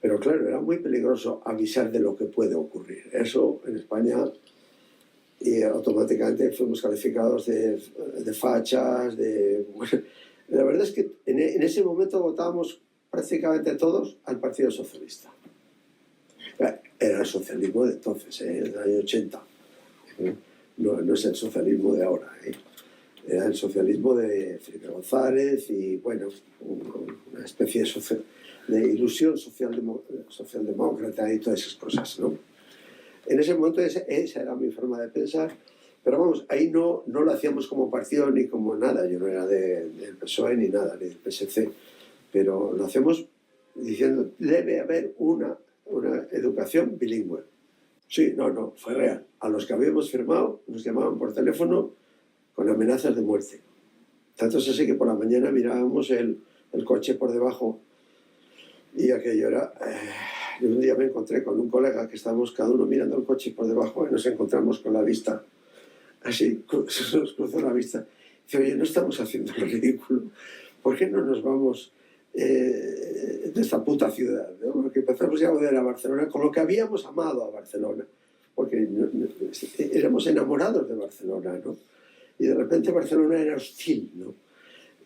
Pero claro, era muy peligroso avisar de lo que puede ocurrir. Eso en España, y automáticamente fuimos calificados de fachas, La verdad es que en ese momento votábamos prácticamente todos al Partido Socialista. Era el socialismo de entonces, del año 80. No es el socialismo de ahora. Era el socialismo de Felipe González y, bueno, una especie de ilusión socialdemócrata y todas esas cosas, ¿no? En ese momento esa era mi forma de pensar, pero vamos, ahí no lo hacíamos como partido ni como nada. Yo no era del PSOE ni nada, ni del PSC, pero lo hacemos diciendo debe haber una educación bilingüe. Sí, no, fue real. A los que habíamos firmado nos llamaban por teléfono con amenazas de muerte. Tanto es así que por la mañana mirábamos el coche por debajo y aquello era... Yo un día me encontré con un colega que estábamos cada uno mirando el coche por debajo y nos encontramos con la vista, así, nos cruzó la vista. Dice, oye, no estamos haciendo el ridículo, ¿por qué no nos vamos de esta puta ciudad, ¿no? Porque empezamos ya a odiar a Barcelona con lo que habíamos amado a Barcelona, porque éramos enamorados de Barcelona, ¿no? Y de repente Barcelona era hostil, ¿no?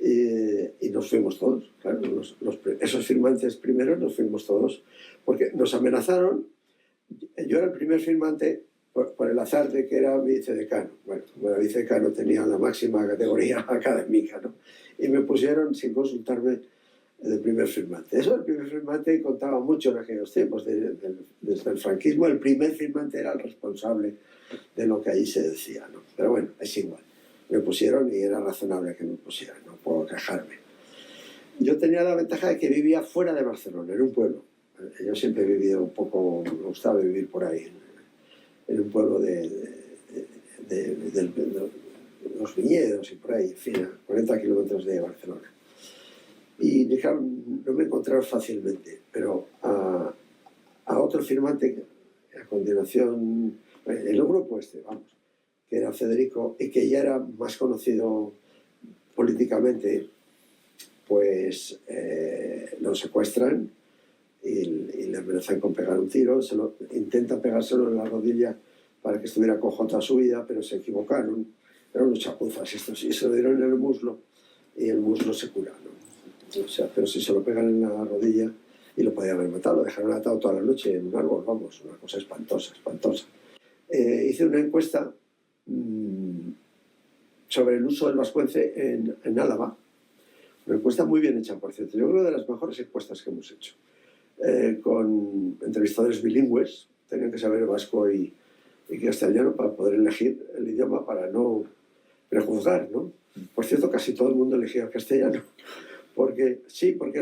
Y nos fuimos todos, claro, esos firmantes primeros nos fuimos todos, porque nos amenazaron. Yo era el primer firmante por el azar de que era vicedecano. Bueno, como era vicedecano tenía la máxima categoría académica, ¿no? Y me pusieron sin consultarme de primer firmante. Eso del primer firmante contaba mucho en aquellos tiempos. Desde el franquismo el primer firmante era el responsable de lo que ahí se decía, ¿no? Pero bueno, es igual. Me pusieron y era razonable que me pusieran, no puedo quejarme. Yo tenía la ventaja de que vivía fuera de Barcelona, en un pueblo. Yo siempre he vivido un poco, me gustaba vivir por ahí, en un pueblo de los viñedos y por ahí, en fin, a 40 kilómetros de Barcelona. Y claro, no me encontraron fácilmente, pero a otro firmante, a continuación, el grupo vamos, que era Federico, y que ya era más conocido políticamente, pues lo secuestran y le amenazan con pegar un tiro. Intentan pegárselo en la rodilla para que estuviera cojo toda su vida, pero se equivocaron. Eran unos chapuzas estos, y se lo dieron en el muslo, y el muslo se cura, ¿no? O sea, pero si se lo pegan en la rodilla, y lo podían haber matado, lo dejaron atado toda la noche en un árbol, vamos, una cosa espantosa, espantosa. Hice una encuesta sobre el uso del vascuence en Álava, una encuesta muy bien hecha, por cierto. Yo creo de las mejores encuestas que hemos hecho, con entrevistadores bilingües, tenían que saber vasco y castellano para poder elegir el idioma, para no prejuzgar, ¿no? Por cierto, casi todo el mundo elegía el castellano, porque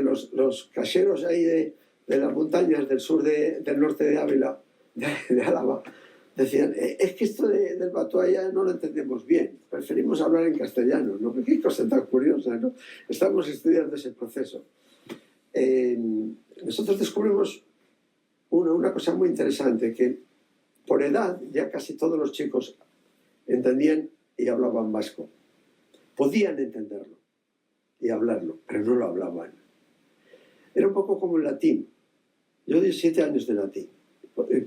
los caseros ahí de las montañas del sur del norte de Ávila, de Álava, decían, es que esto del Batuaya no lo entendemos bien, preferimos hablar en castellano, ¿no? Qué cosa tan curiosa, ¿no? Estamos estudiando ese proceso. Nosotros descubrimos una cosa muy interesante, que por edad ya casi todos los chicos entendían y hablaban vasco. Podían entenderlo y hablarlo, pero no lo hablaban. Era un poco como el latín. Yo di 7 años de latín.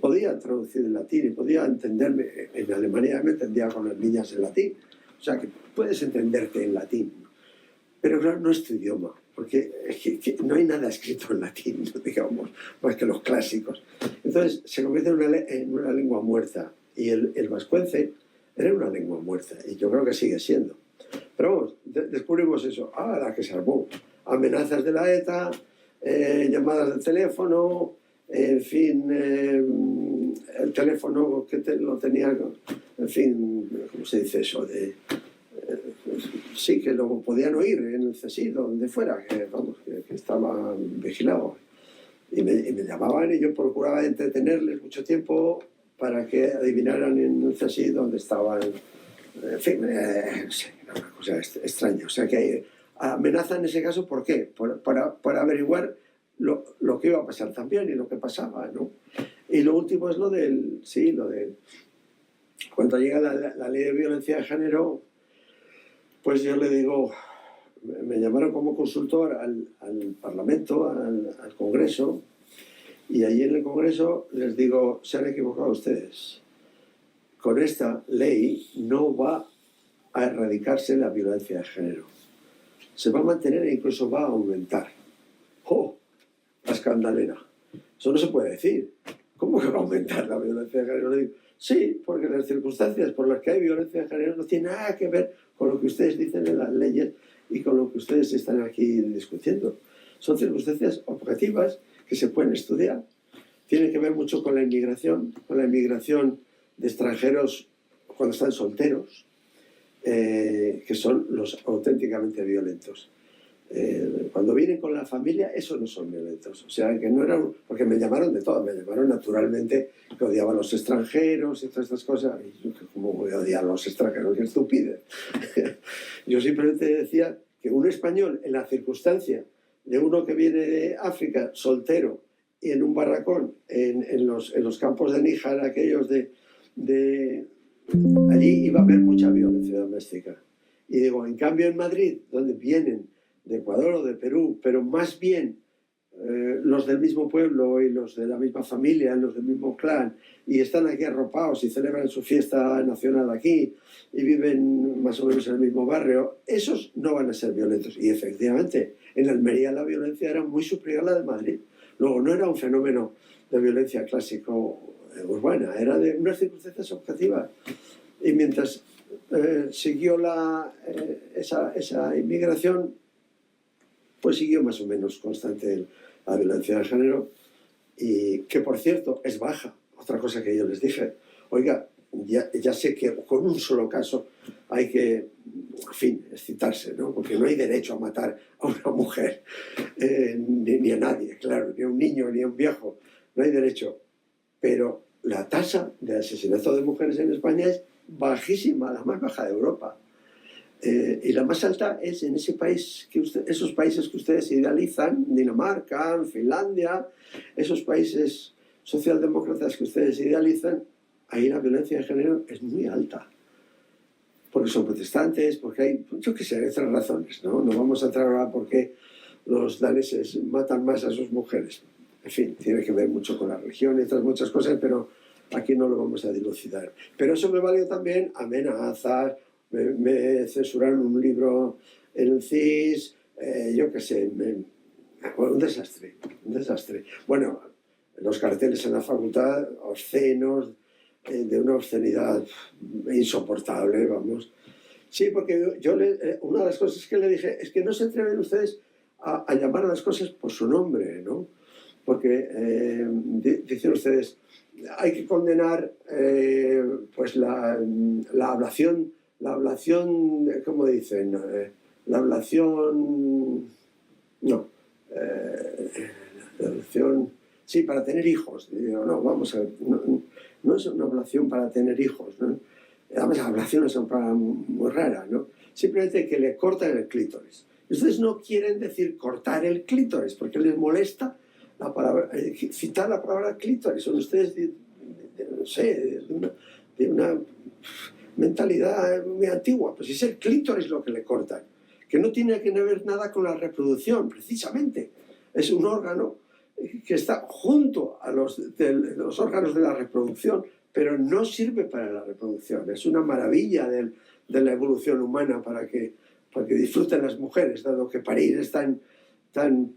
Podía traducir el latín y podía entenderme. En Alemania me entendía con las niñas en latín. O sea, que puedes entenderte en latín. Pero claro, no es tu idioma, porque es que no hay nada escrito en latín, digamos, más que los clásicos. Entonces se convierte en una lengua muerta. Y el vascuence era una lengua muerta, y yo creo que sigue siendo. Pero vamos, descubrimos eso. La que se armó. Amenazas de la ETA, llamadas de teléfono, en fin, el teléfono que lo tenía, en fin, ¿cómo se dice eso? Sí, que lo podían oír en el CSI, donde fuera, que estaba vigilado. Y me llamaban y yo procuraba entretenerles mucho tiempo para que adivinaran en el CSI dónde estaban. En fin, no sé, una cosa extraña. O sea que hay amenaza en ese caso, ¿por qué? Para averiguar lo que iba a pasar también y lo que pasaba, ¿no? Y lo último es lo de cuando llega la ley de violencia de género, pues yo le digo, me llamaron como consultor al Parlamento, al Congreso, y allí en el Congreso les digo, se han equivocado ustedes. Con esta ley no va a erradicarse la violencia de género. Se va a mantener e incluso va a aumentar. ¡Oh! La escandalera. Eso no se puede decir. ¿Cómo que va a aumentar la violencia de género? Le digo, sí, porque las circunstancias por las que hay violencia de género no tienen nada que ver con lo que ustedes dicen en las leyes y con lo que ustedes están aquí discutiendo. Son circunstancias objetivas que se pueden estudiar. Tiene que ver mucho con la inmigración de extranjeros cuando están solteros, que son los auténticamente violentos. Cuando vienen con la familia, esos no son violentos. O sea, que no eran, porque me llamaron de todo, me llamaron naturalmente que odiaban a los extranjeros y todas estas cosas. Y yo, ¿cómo voy a odiar a los extranjeros? ¡Qué estupidez! Yo simplemente decía que un español, en la circunstancia de uno que viene de África, soltero, y en un barracón, en los campos de Níjar, aquellos allí iba a haber mucha violencia doméstica. Y digo, en cambio en Madrid, donde vienen de Ecuador o de Perú, pero más bien los del mismo pueblo y los de la misma familia, los del mismo clan, y están aquí arropados y celebran su fiesta nacional aquí y viven más o menos en el mismo barrio, esos no van a ser violentos. Y efectivamente, en Almería la violencia era muy superior a la de Madrid. Luego, no era un fenómeno de violencia clásico urbana, era de unas circunstancias objetivas. Y mientras siguió esa inmigración, pues siguió más o menos constante la violencia de género, y que por cierto es baja. Otra cosa que yo les dije, oiga, ya sé que con un solo caso hay que, en fin, excitarse, ¿no? Porque no hay derecho a matar a una mujer, ni a nadie, claro, ni a un niño, ni a un viejo, no hay derecho. Pero la tasa de asesinato de mujeres en España es bajísima, la más baja de Europa. Y la más alta es en ese país esos países que ustedes idealizan, Dinamarca, Finlandia, esos países socialdemócratas que ustedes idealizan, ahí la violencia de género es muy alta. Porque son protestantes, porque hay, yo qué sé, hay otras razones, ¿no? No vamos a entrar ahora por qué los daneses matan más a sus mujeres. En fin, tiene que ver mucho con la religión y otras muchas cosas, pero aquí no lo vamos a dilucidar. Pero eso me valió también amenazas. Me censuraron un libro en el CIS, yo qué sé, un desastre, un desastre. Bueno, los carteles en la facultad, obscenos, de una obscenidad insoportable, vamos. Sí, porque una de las cosas que le dije es que no se atreven ustedes a llamar a las cosas por su nombre, ¿no? Porque dicen ustedes, hay que condenar pues la ablación, ¿cómo dicen? La ablación... No. La ablación... Sí, para tener hijos. Digo, no, vamos a ver. No es una ablación para tener hijos, ¿no? Además, las ablaciones son muy raras, ¿no? Simplemente que le cortan el clítoris. Ustedes no quieren decir cortar el clítoris porque les molesta la palabra, citar la palabra clítoris. Son ustedes, no sé, de una mentalidad muy antigua. Pues es el clítoris lo que le cortan, que no tiene que ver nada con la reproducción, precisamente. Es un órgano que está junto a los órganos de la reproducción, pero no sirve para la reproducción. Es una maravilla de la evolución humana para que disfruten las mujeres, dado que parir es tan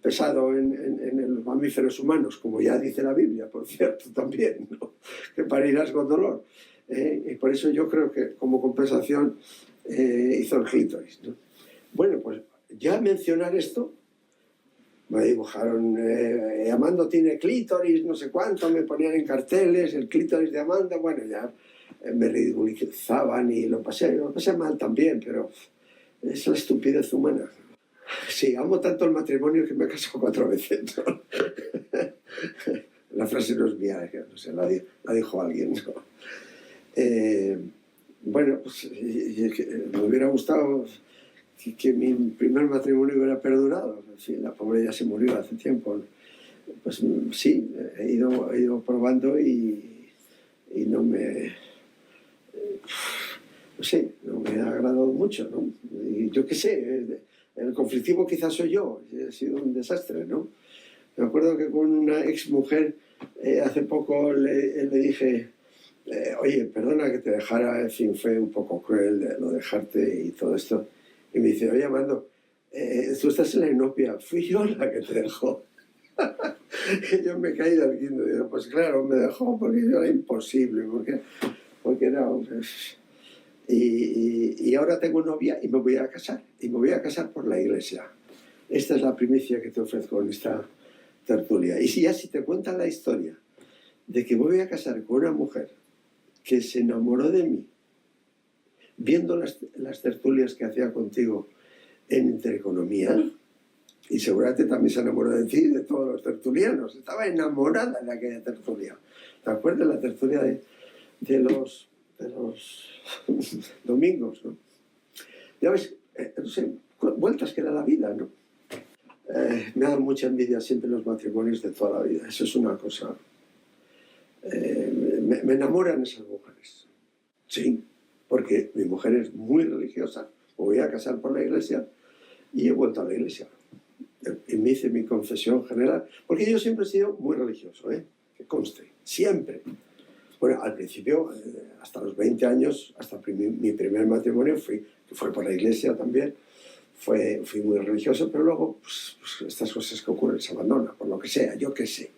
pesado en los mamíferos humanos, como ya dice la Biblia, por cierto, también, ¿no? Que parirás con dolor. Y por eso yo creo que como compensación hizo el clítoris, ¿no? Bueno, pues ya mencionar esto, me dibujaron, Amando tiene clítoris, no sé cuánto, me ponían en carteles, el clítoris de Amanda, bueno, ya me ridiculizaban y lo pasé mal también, pero es la estupidez humana. Sí, amo tanto el matrimonio que me he casado 4 veces, ¿no? La frase no es mía, no sé, la dijo alguien, ¿no? Bueno, pues me hubiera gustado que mi primer matrimonio hubiera perdurado. En fin, la pobre ya se murió hace tiempo. Pues sí, he ido probando y no me... No sé, no me ha agradado mucho, ¿no? Y yo qué sé, el conflictivo quizás soy yo, ha sido un desastre, ¿no? Me acuerdo que con una ex mujer hace poco le dije, oye, perdona que te dejara, en fin, fue un poco cruel lo dejarte y todo esto. Y me dice, oye, Amando, tú estás en la inopia, fui yo la que te dejó. Y yo me caí del guindo y digo, pues claro, me dejó porque yo era imposible, porque era... Y ahora tengo novia y me voy a casar. Y me voy a casar por la iglesia. Esta es la primicia que te ofrezco en esta tertulia. Y si te cuentan la historia de que me voy a casar con una mujer que se enamoró de mí viendo las tertulias que hacía contigo en Intereconomía, y seguramente también se enamoró de ti y de todos los tertulianos. Estaba enamorada de aquella tertulia. ¿Te acuerdas la tertulia de los domingos, ¿no? Ya ves, no sé, vueltas que da la vida, ¿no? Me dan mucha envidia siempre los matrimonios de toda la vida. Eso es una cosa... me enamoran esas mujeres. Sí, porque mi mujer es muy religiosa. Me voy a casar por la iglesia y he vuelto a la iglesia. Y me hice mi confesión general, porque yo siempre he sido muy religioso, que conste, siempre. Bueno, al principio, hasta los 20 años, hasta mi primer matrimonio, que fue por la iglesia también, fui muy religioso, pero luego pues estas cosas que ocurren se abandonan, por lo que sea, yo qué sé,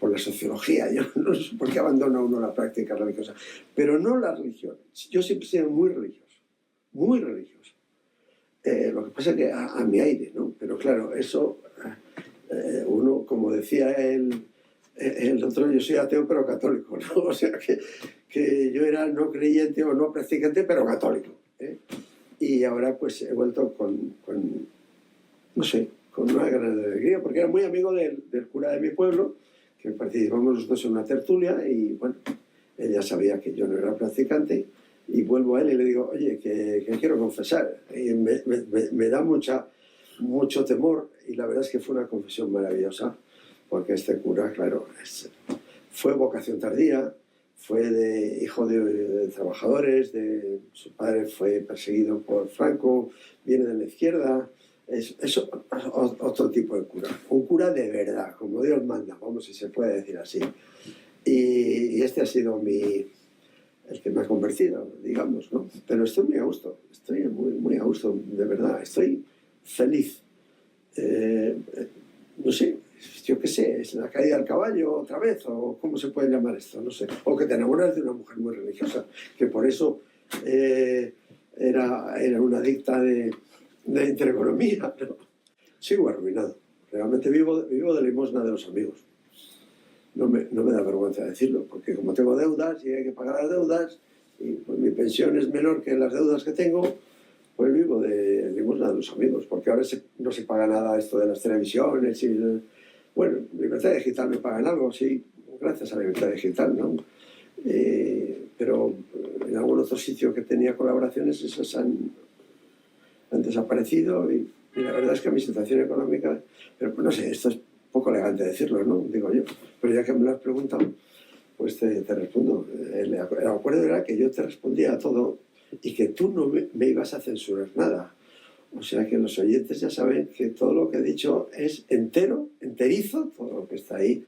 por la sociología, yo no sé por qué abandona uno la práctica religiosa, pero no la religión. Yo siempre he sido muy religioso, muy religioso. Lo que pasa es que a mi aire, ¿no? Pero claro, eso, uno, como decía el otro, yo soy ateo pero católico, ¿no? O sea que yo era no creyente o no practicante pero católico, ¿eh? Y ahora pues he vuelto no sé, con una gran alegría, porque era muy amigo del cura de mi pueblo, que participamos los dos en una tertulia, y bueno, ella sabía que yo no era practicante, y vuelvo a él y le digo, oye, que quiero confesar. Y me da mucho temor, y la verdad es que fue una confesión maravillosa, porque este cura, claro, fue vocación tardía, fue hijo de trabajadores, su padre fue perseguido por Franco, viene de la izquierda, es otro tipo de cura, un cura de verdad, como Dios manda, vamos, si se puede decir así. Y este ha sido el que me ha convertido, digamos, ¿no? Pero estoy muy a gusto, estoy muy a gusto, de verdad, estoy feliz. No sé, yo qué sé, es la caída del caballo otra vez, o cómo se puede llamar esto, no sé. O que te enamoras de una mujer muy religiosa, que por eso era una adicta de intereconomía, ¿no? Sigo arruinado, realmente vivo de limosna de los amigos. No me da vergüenza decirlo, porque como tengo deudas y hay que pagar las deudas, y pues mi pensión es menor que las deudas que tengo, pues vivo de limosna de los amigos, porque ahora no se paga nada esto de las televisiones y... Bueno, Libertad Digital me pagan algo, sí, gracias a Libertad Digital, ¿no? Pero en algún otro sitio que tenía colaboraciones, esas han desaparecido, y la verdad es que mi situación económica... Pero no sé, esto es poco elegante decirlo, ¿no? Digo yo. Pero ya que me lo has preguntado, pues te respondo. El acuerdo era que yo te respondía a todo y que tú no me ibas a censurar nada. O sea que los oyentes ya saben que todo lo que he dicho es enterizo, todo lo que está ahí.